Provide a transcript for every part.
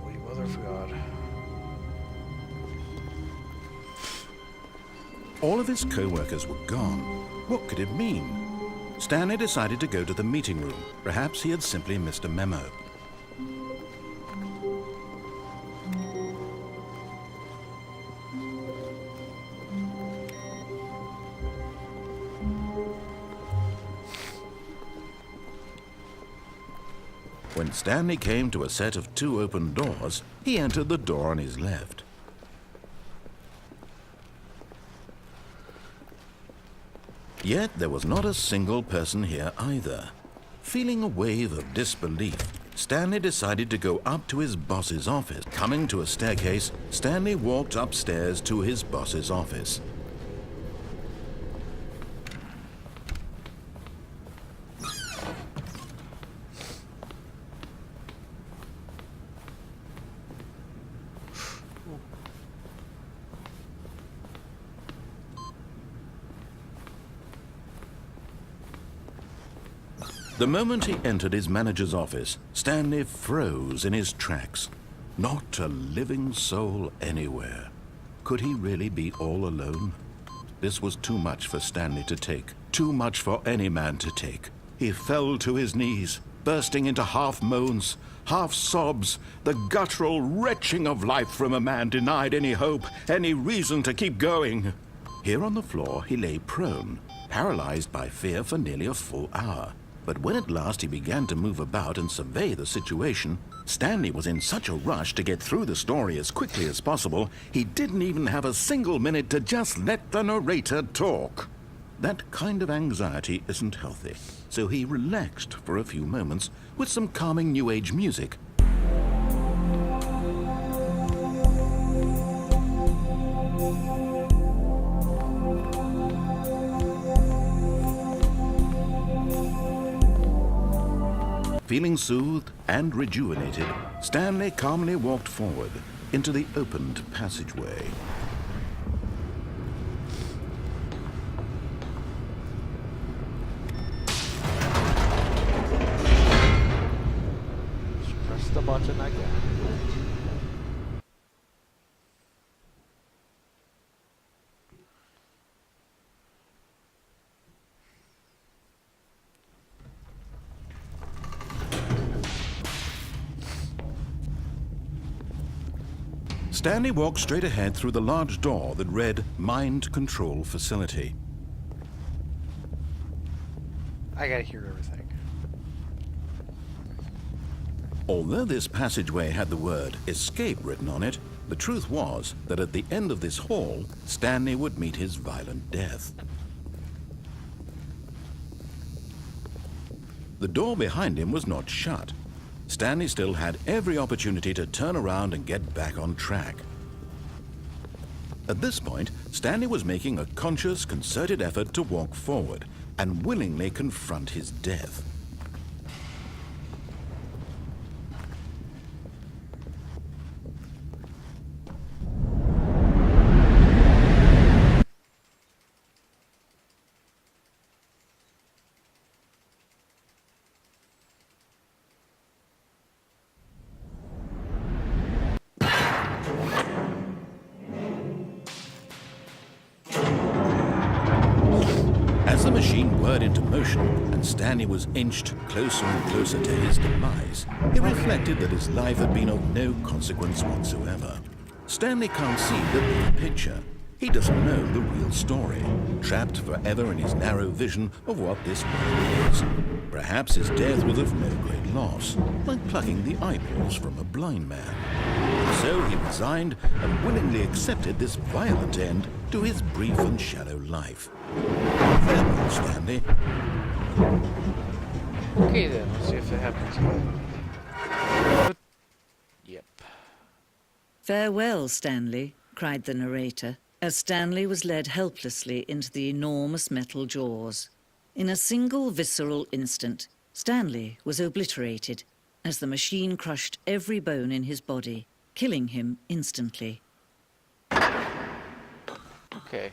Holy mother of God. All of his co-workers were gone. What could it mean? Stanley decided to go to the meeting room. Perhaps he had simply missed a memo. When Stanley came to a set of 2 open doors, he entered the door on his left. Yet there was not a single person here either. Feeling a wave of disbelief, Stanley decided to go up to his boss's office. Coming to a staircase, Stanley walked upstairs to his boss's office. The moment he entered his manager's office, Stanley froze in his tracks. Not a living soul anywhere. Could he really be all alone? This was too much for Stanley to take. Too much for any man to take. He fell to his knees, bursting into half moans, half sobs, the guttural retching of life from a man denied any hope, any reason to keep going. Here on the floor, he lay prone, paralyzed by fear for nearly a full hour. But when at last he began to move about and survey the situation, Stanley was in such a rush to get through the story as quickly as possible, he didn't even have a single minute to just let the narrator talk. That kind of anxiety isn't healthy, so he relaxed for a few moments with some calming New Age music. Feeling soothed and rejuvenated, Stanley calmly walked forward into the opened passageway. Press the button again. Stanley walked straight ahead through the large door that read Mind Control Facility. I gotta hear everything. Although this passageway had the word Escape written on it, the truth was that at the end of this hall, Stanley would meet his violent death. The door behind him was not shut. Stanley still had every opportunity to turn around and get back on track. At this point, Stanley was making a conscious, concerted effort to walk forward and willingly confront his death. As the machine whirred into motion and Stanley was inched closer and closer to his demise, he reflected that his life had been of no consequence whatsoever. Stanley can't see the big picture. He doesn't know the real story, trapped forever in his narrow vision of what this world is. Perhaps his death was of no great loss, like plucking the eyeballs from a blind man. So he resigned and willingly accepted this violent end to his brief and shallow life. Farewell, Stanley. Okay then, let's see if it happens again. Yep. "Farewell, Stanley," cried the narrator, as Stanley was led helplessly into the enormous metal jaws. In a single visceral instant, Stanley was obliterated as the machine crushed every bone in his body, killing him instantly. Okay.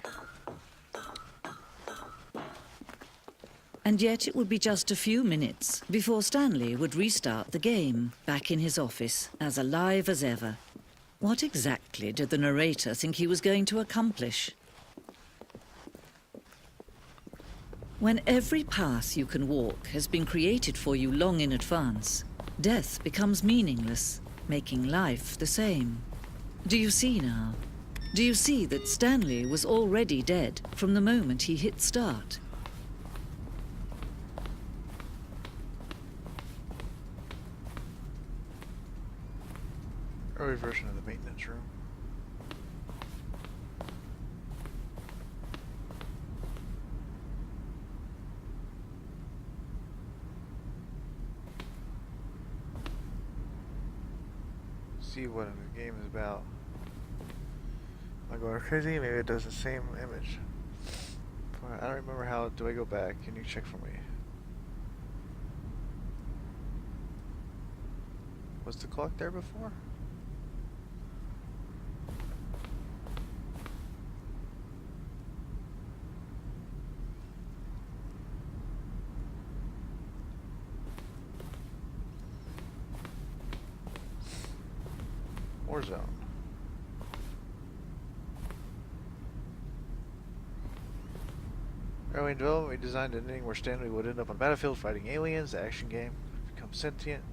And yet it would be just a few minutes before Stanley would restart the game, back in his office, as alive as ever. What exactly did the narrator think he was going to accomplish? When every path you can walk has been created for you long in advance, death becomes meaningless, making life the same. Do you see now? Do you see that Stanley was already dead from the moment he hit start? Early version of the maintenance room. See what the game is about. Am I going crazy? Maybe it does the same image. I don't remember how. Do I go back? Can you check for me? Was the clock there before? Warzone. Early in development, we designed an ending where Stanley would end up on the battlefield fighting aliens. The action game become sentient.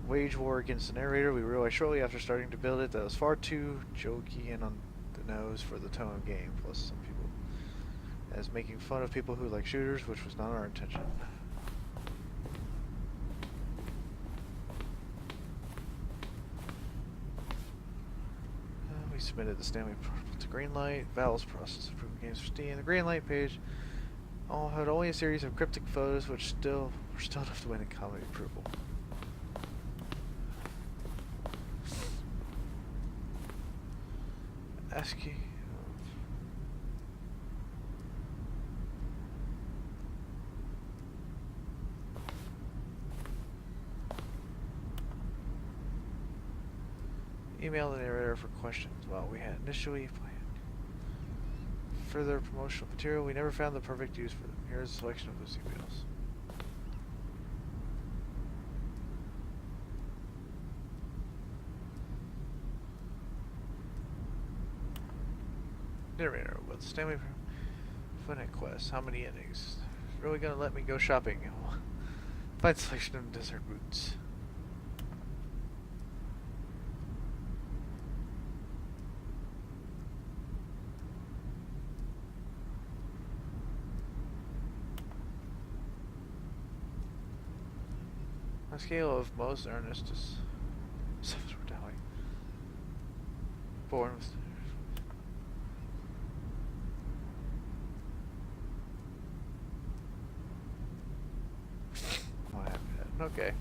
Wage war against the narrator. We realized shortly after starting to build it that it was far too jokey and on the nose for the tone of game. Plus, some people as making fun of people who like shooters, which was not our intention. We submitted the Stanley to Greenlight. Valve's process of approving games for Steam. The Greenlight page all had only a series of cryptic photos, which were still enough to win a comedy approval. ASCII. Email the narrator for questions. Well, we had initially planned further promotional material. We never found the perfect use for them. Here's a selection of those emails. Narrator with Stanley Finite Quest. How many endings? Really gonna let me go shopping? Find selection of desert boots. On a scale of most earnest to self-mortality. Born with. Okay.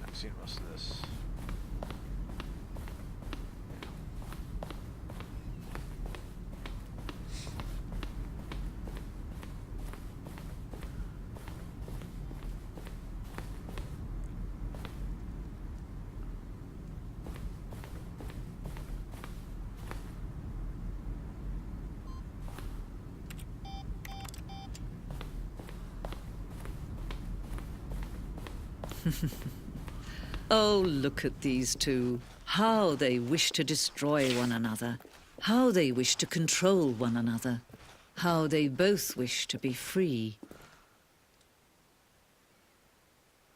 I've seen most of this. Oh, look at these two. How they wish to destroy one another. How they wish to control one another. How they both wish to be free.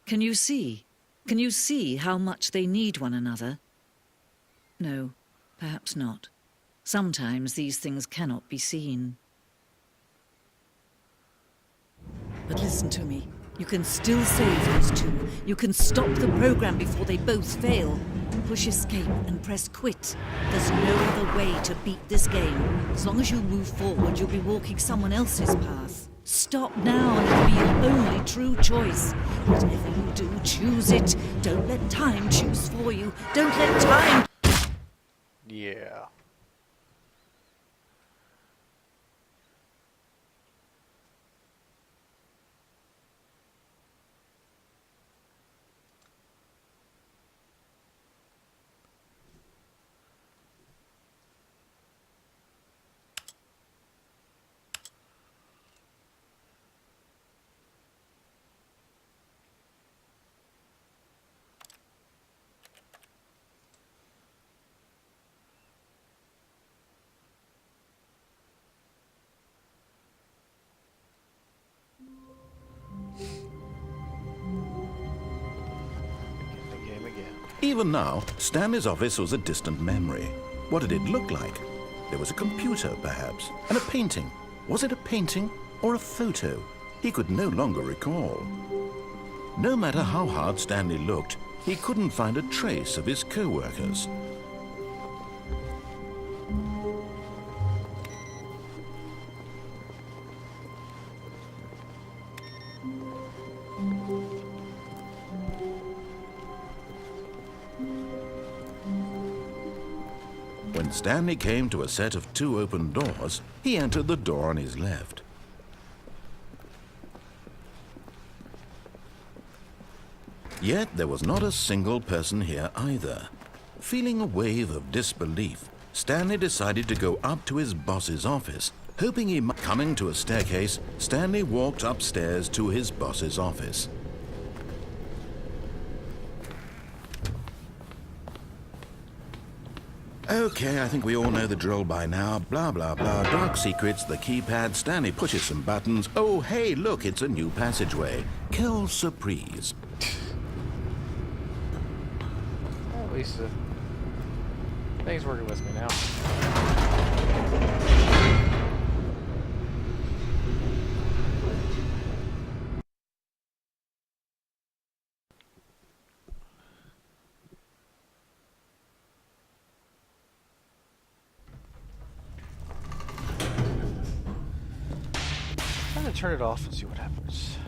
Can you see? Can you see how much they need one another? No, perhaps not. Sometimes these things cannot be seen. But listen to me. You can still save these two. You can stop the program before they both fail. Push escape and press quit. There's no other way to beat this game. As long as you move forward, you'll be walking someone else's path. Stop now and it'll be your only true choice. Whatever you do, choose it. Don't let time choose for you. Don't let time... Yeah. Even now, Stanley's office was a distant memory. What did it look like? There was a computer, perhaps, and a painting. Was it a painting or a photo? He could no longer recall. No matter how hard Stanley looked, he couldn't find a trace of his co-workers. When Stanley came to a set of 2 open doors, he entered the door on his left. Yet there was not a single person here either. Feeling a wave of disbelief, Stanley decided to go up to his boss's office, hoping he might... Coming to a staircase, Stanley walked upstairs to his boss's office. Okay, I think we all know the drill by now. Blah, blah, blah. Dark secrets, the keypad. Stanley pushes some buttons. Oh, hey, look, it's a new passageway. Quelle surprise. At least things working with me now. I'm gonna turn it off and see what happens.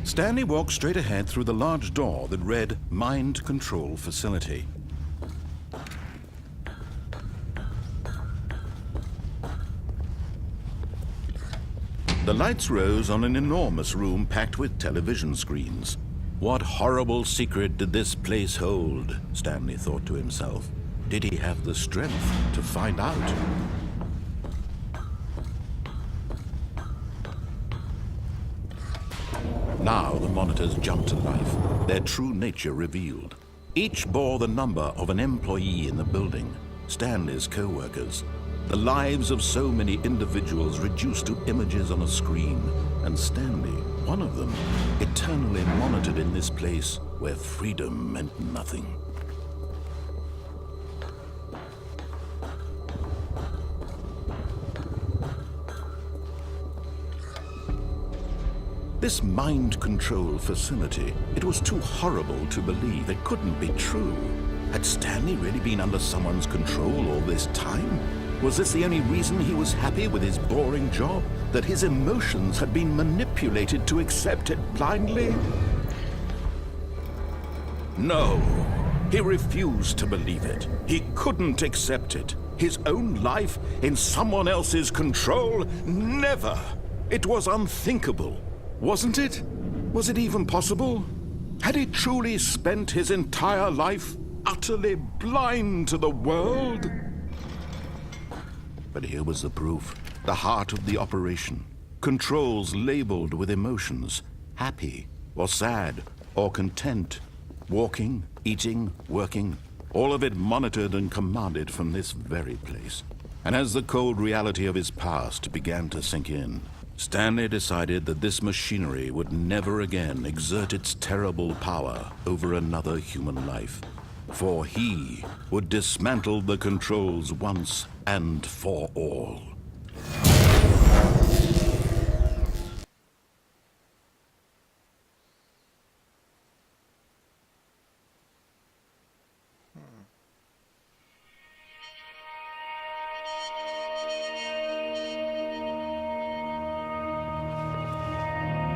Stanley walked straight ahead through the large door that read Mind Control Facility. The lights rose on an enormous room packed with television screens. What horrible secret did this place hold? Stanley thought to himself. Did he have the strength to find out? Now the monitors jumped to life, their true nature revealed. Each bore the number of an employee in the building, Stanley's co-workers. The lives of so many individuals reduced to images on a screen, and Stanley, one of them, eternally monitored in this place where freedom meant nothing. This mind control facility, it was too horrible to believe. It couldn't be true. Had Stanley really been under someone's control all this time? Was this the only reason he was happy with his boring job? That his emotions had been manipulated to accept it blindly? No, he refused to believe it. He couldn't accept it. His own life in someone else's control? Never! It was unthinkable. Wasn't it? Was it even possible? Had he truly spent his entire life utterly blind to the world? But here was the proof. The heart of the operation. Controls labeled with emotions. Happy, or sad, or content. Walking, eating, working. All of it monitored and commanded from this very place. And as the cold reality of his past began to sink in, Stanley decided that this machinery would never again exert its terrible power over another human life. For he would dismantle the controls once and for all.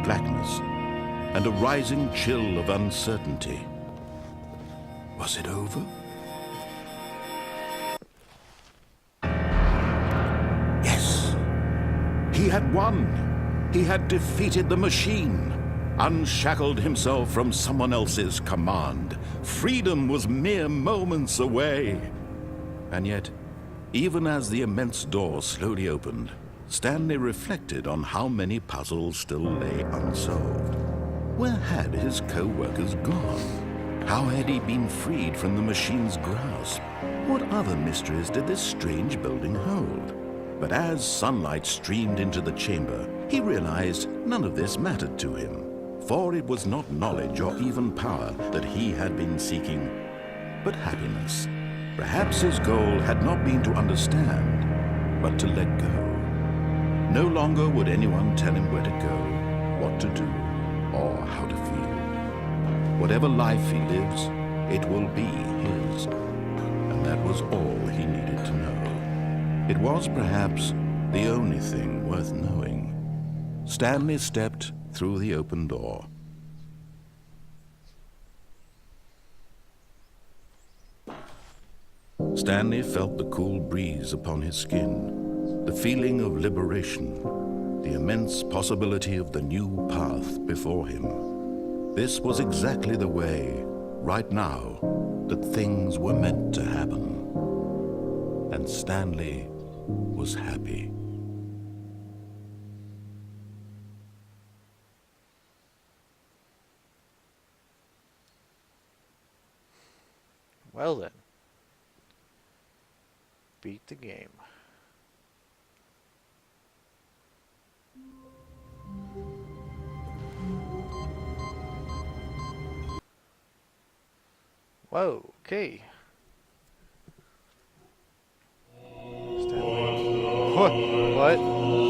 Blackness and a rising chill of uncertainty. Was it over? Yes! He had won! He had defeated the machine, unshackled himself from someone else's command. Freedom was mere moments away. And yet, even as the immense door slowly opened, Stanley reflected on how many puzzles still lay unsolved. Where had his co-workers gone? How had he been freed from the machine's grasp? What other mysteries did this strange building hold? But as sunlight streamed into the chamber, he realized none of this mattered to him. For it was not knowledge or even power that he had been seeking, but happiness. Perhaps his goal had not been to understand, but to let go. No longer would anyone tell him where to go, what to do, or how to feel. Whatever life he lives, it will be his. And that was all he needed to know. It was perhaps the only thing worth knowing. Stanley stepped through the open door. Stanley felt the cool breeze upon his skin, the feeling of liberation, the immense possibility of the new path before him. This was exactly the way, right now, that things were meant to happen. And Stanley was happy. Well then. Beat the game. Whoa, okay. Stanley. What?